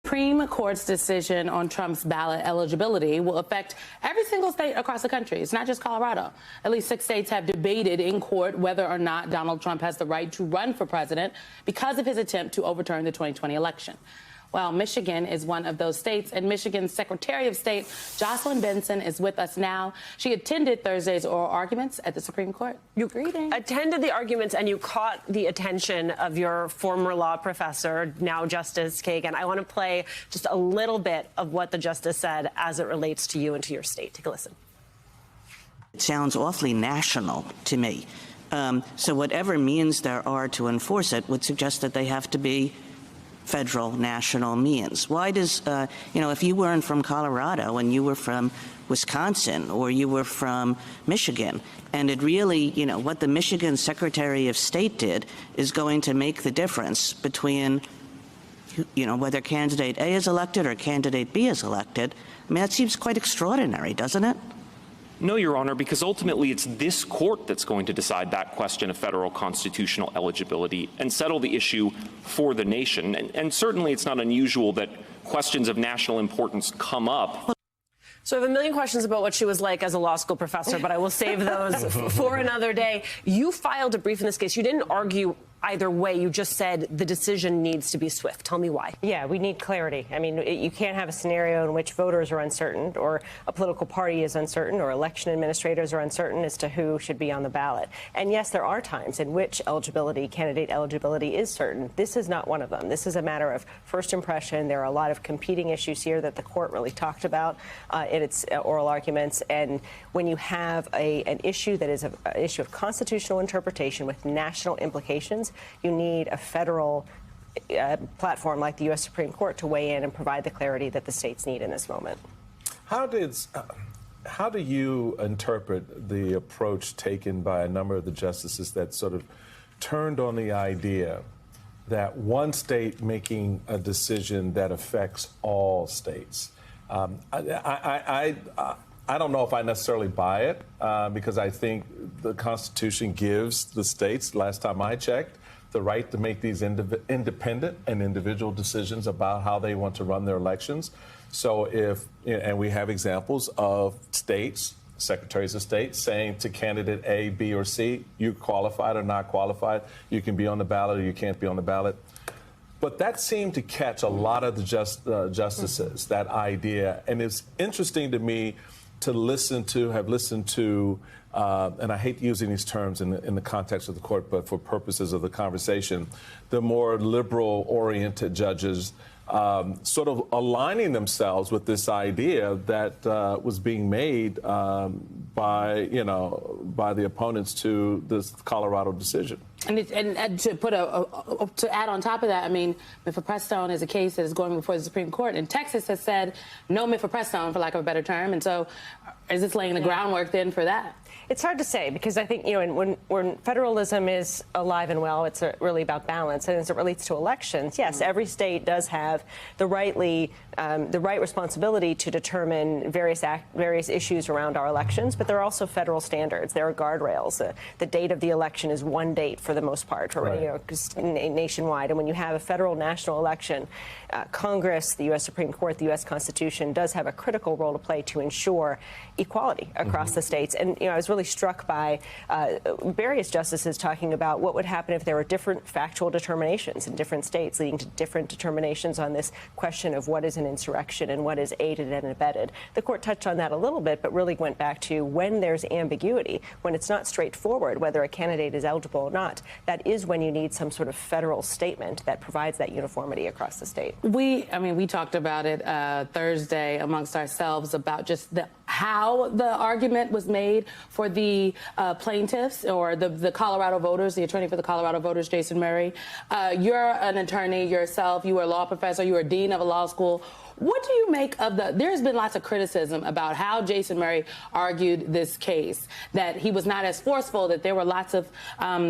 Supreme Court's decision on Trump's ballot eligibility will affect every single state across the country. It's not just Colorado. At least 6 states have debated in court whether or not Donald Trump has the right to run for president because of his attempt to overturn the 2020 election. Well, Michigan is one of those states, and Michigan's Secretary of State, Jocelyn Benson, is with us now. She attended Thursday's oral arguments at the Supreme Court. You Greetings. attended the arguments, and you caught the attention of your former law professor, now Justice Kagan. I want to play just a little bit of what the justice said as it relates to you and to your state. Take a listen. It sounds awfully national to me. So whatever means there are to enforce it would suggest that they have to be federal national means. Why does, if you weren't from Colorado and you were from Wisconsin or you were from Michigan, and it really, what the Michigan Secretary of State did is going to make the difference between, whether candidate A is elected or candidate B is elected. I mean, that seems quite extraordinary, doesn't it? No, Your Honor, because ultimately it's this court that's going to decide that question of federal constitutional eligibility and settle the issue for the nation. And certainly it's not unusual that questions of national importance come up. So I have a million questions about what she was like as a law school professor, but I will save those for another day. You filed a brief in this case. You didn't argue either way. You just said the decision needs to be swift. Tell me why. Yeah, we need clarity. I mean, you can't have a scenario in which voters are uncertain or a political party is uncertain or election administrators are uncertain as to who should be on the ballot. And yes, there are times in which candidate eligibility is certain. This is not one of them. This is a matter of first impression. There are a lot of competing issues here that the court really talked about in its oral arguments. And when you have an issue that is an issue of constitutional interpretation with national implications, you need a federal platform like the U.S. Supreme Court to weigh in and provide the clarity that the states need in this moment. How do you interpret the approach taken by a number of the justices that sort of turned on the idea that one state making a decision that affects all states? I don't know if I necessarily buy it because I think the Constitution gives the states, last time I checked, the right to make these independent and individual decisions about how they want to run their elections. So and we have examples of states, secretaries of state, saying to candidate A, B, or C, you're qualified or not qualified, you can be on the ballot or you can't be on the ballot. But that seemed to catch a lot of the justices, that idea. And it's interesting to me to have listened to, and I hate using these terms in the context of the court, but for purposes of the conversation, the more liberal-oriented judges sort of aligning themselves with this idea that was being made by the opponents to this Colorado decision. And to add on top of that, I mean, mifepristone is a case that is going before the Supreme Court, and Texas has said no mifepristone, for lack of a better term. And so, is this laying the groundwork then for that? It's hard to say because I think, when federalism is alive and well, it's really about balance. And as it relates to elections, yes, every state does have the right responsibility to determine various issues around our elections, but there are also federal standards. There are guardrails. The date of the election is one date for the most part, right. Nationwide. And when you have a federal national election, Congress, the U.S. Supreme Court, the U.S. Constitution does have a critical role to play to ensure equality across the states. And I was really struck by various justices talking about what would happen if there were different factual determinations in different states, leading to different determinations on this question of what is an insurrection and what is aided and abetted. The court touched on that a little bit, but really went back to when there's ambiguity, when it's not straightforward whether a candidate is eligible or not, that is when you need some sort of federal statement that provides that uniformity across the state. We talked about it Thursday amongst ourselves about just how the argument was made for the plaintiffs or the Colorado voters, the attorney for the Colorado voters, Jason Murray. You're an attorney yourself. You were a law professor. You were a dean of a law school. What do you make of there's been lots of criticism about how Jason Murray argued this case, that he was not as forceful, that there were lots of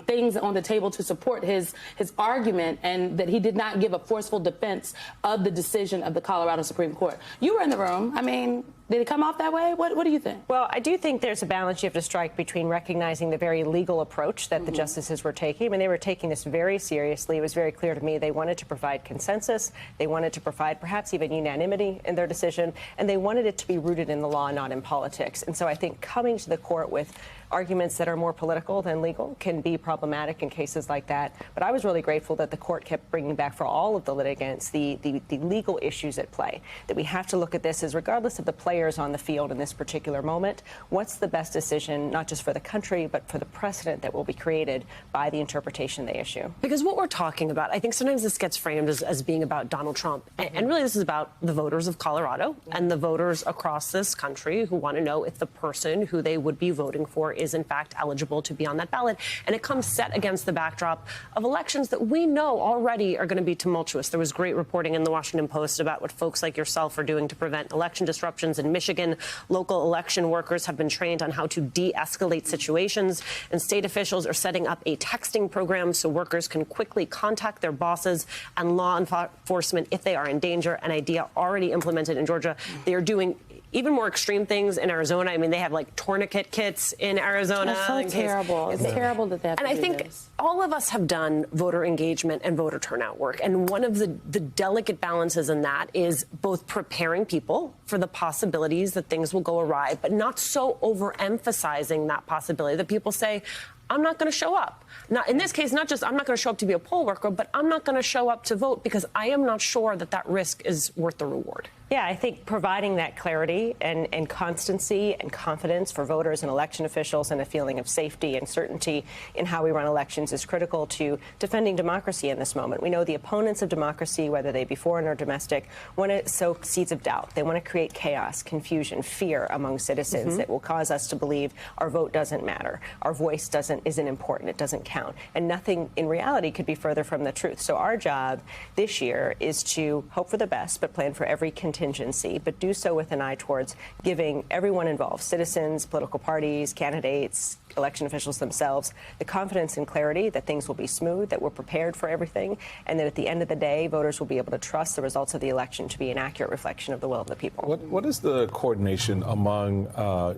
things on the table to support his argument, and that he did not give a forceful defense of the decision of the Colorado Supreme Court. You were in the room. I mean, did it come off that way? What do you think? Well, I do think there's a balance you have to strike between recognizing the very legal approach that the justices were taking. I mean, they were taking this very seriously. It was very clear to me they wanted to provide consensus. They wanted to provide perhaps even unanimity in their decision. And they wanted it to be rooted in the law, not in politics. And so I think coming to the court with arguments that are more political than legal can be problematic in cases like that. But I was really grateful that the court kept bringing back for all of the litigants the legal issues at play, that we have to look at this as regardless of the players on the field in this particular moment, what's the best decision, not just for the country, but for the precedent that will be created by the interpretation they issue. Because what we're talking about, I think sometimes this gets framed as being about Donald Trump. And really this is about the voters of Colorado and the voters across this country who want to know if the person who they would be voting for is in fact eligible to be on that ballot. And it comes set against the backdrop of elections that we know already are going to be tumultuous. There was great reporting in the Washington Post about what folks like yourself are doing to prevent election disruptions in Michigan. Local election workers have been trained on how to de-escalate situations, and state officials are setting up a texting program so workers can quickly contact their bosses and law enforcement if they are in danger. An idea already implemented in Georgia. They are doing even more extreme things in Arizona. I mean, they have like tourniquet kits in Arizona. That's so terrible. It's terrible that they have to do this. And I think all of us have done voter engagement and voter turnout work. And one of the delicate balances in that is both preparing people for the possibilities that things will go awry, but not so overemphasizing that possibility that people say, I'm not going to show up. Now, in this case, not just I'm not going to show up to be a poll worker, but I'm not going to show up to vote because I am not sure that that risk is worth the reward. Yeah, I think providing that clarity and constancy and confidence for voters and election officials and a feeling of safety and certainty in how we run elections is critical to defending democracy in this moment. We know the opponents of democracy, whether they be foreign or domestic, want to sow seeds of doubt. They want to create chaos, confusion, fear among citizens that will cause us to believe our vote doesn't matter, our voice isn't important, it doesn't count. And nothing in reality could be further from the truth. So our job this year is to hope for the best, but plan for every contingency, but do so with an eye towards giving everyone involved, citizens, political parties, candidates, election officials themselves, the confidence and clarity that things will be smooth, that we're prepared for everything, and that at the end of the day, voters will be able to trust the results of the election to be an accurate reflection of the will of the people. What is the coordination among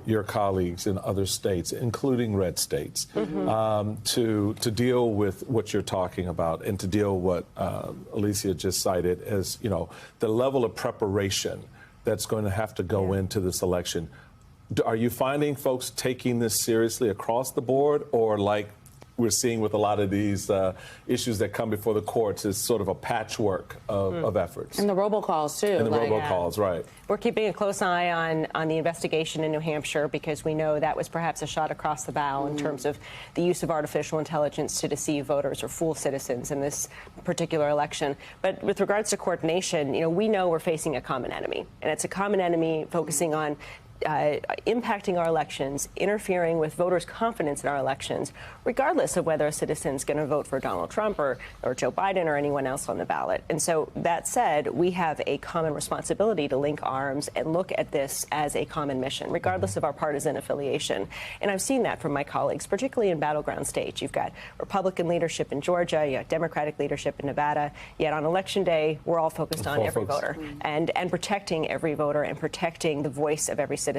your colleagues in other states, including red states, to deal with what you're talking about and to deal with what Alicia just cited as, you know, the level of preparation that's going to have to go into this election? Are you finding folks taking this seriously across the board, or like we're seeing with a lot of these issues that come before the courts is sort of a patchwork of efforts? And the robocalls, too. And the robocalls, right. We're keeping a close eye on the investigation in New Hampshire because we know that was perhaps a shot across the bow in terms of the use of artificial intelligence to deceive voters or fool citizens in this particular election. But with regards to coordination, you know, we know we're facing a common enemy, and it's a common enemy focusing on impacting our elections, interfering with voters' confidence in our elections, regardless of whether a citizen's going to vote for Donald Trump or Joe Biden or anyone else on the ballot. And so that said, we have a common responsibility to link arms and look at this as a common mission, regardless of our partisan affiliation. And I've seen that from my colleagues, particularly in battleground states. You've got Republican leadership in Georgia, you got Democratic leadership in Nevada, yet on Election Day, we're all focused on every voter and protecting every voter and protecting the voice of every citizen.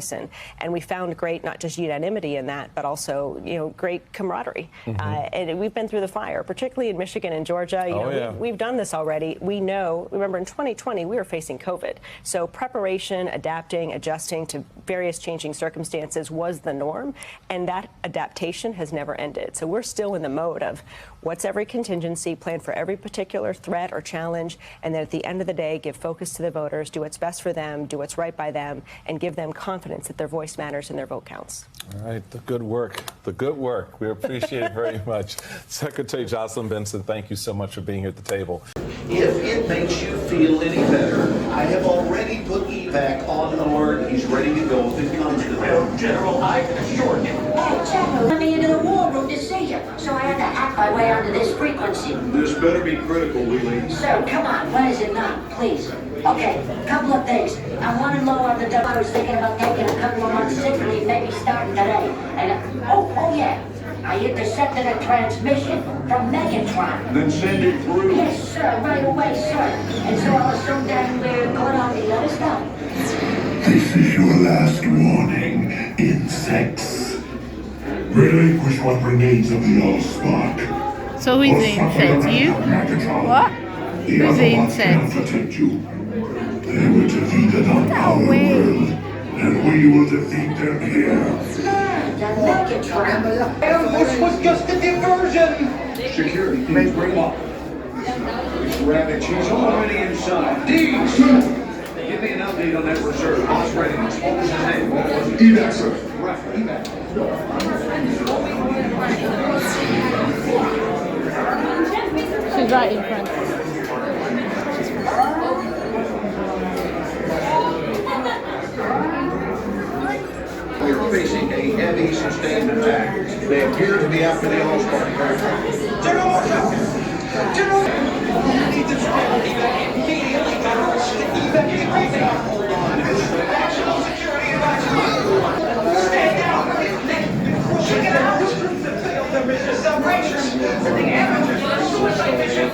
And we found great, not just unanimity in that, but also, you know, great camaraderie. And we've been through the fire, particularly in Michigan and Georgia. You know, we've done this already. We know, remember in 2020, we were facing COVID. So preparation, adapting, adjusting to various changing circumstances was the norm. And that adaptation has never ended. So we're still in the mode of what's every contingency, plan for every particular threat or challenge, and then at the end of the day, give focus to the voters, do what's best for them, do what's right by them, and give them confidence that their voice matters and their vote counts. All right, the good work. The good work. We appreciate it very much. Secretary Jocelyn Benson, thank you so much for being here at the table. If it makes you feel any better, I have already put evac on alert. He's ready to go if it comes to that. General, I can assure you. Hey, General, let me into the war room to see you. you. So I had to hack my way onto this frequency. This better be critical, Wheelie. Sir, come on, when is it not? Please. Okay, couple of things. I'm running low on the dough. I was thinking about taking a couple of months sick leave, maybe starting today. And, oh yeah. I intercepted a transmission from Megatron. Then send it through. Yes, sir, right away, sir. And so I'll assume that we're good on the other stuff. This is your last warning, insects. Relinquish what remains of the Allspark. So who's the insect? You? What? Who's the insect? Protect you. They were defeated on our world, and we will defeat them here. Ambush was just a diversion. Security, please bring up. Rabbit, she's already inside. Deeds! Give me an update on that reserve. Boss readiness. What was his name? Evac, sir. Right, evac. She's right in front. We're facing a heavy, sustained attack. They appear to be after the Allspark. General Marshal! General! Need to immediately evacuate. Hold on. National security advisory. Stand down. Check it out. Failed their mission operations. The amateurs suicide mission.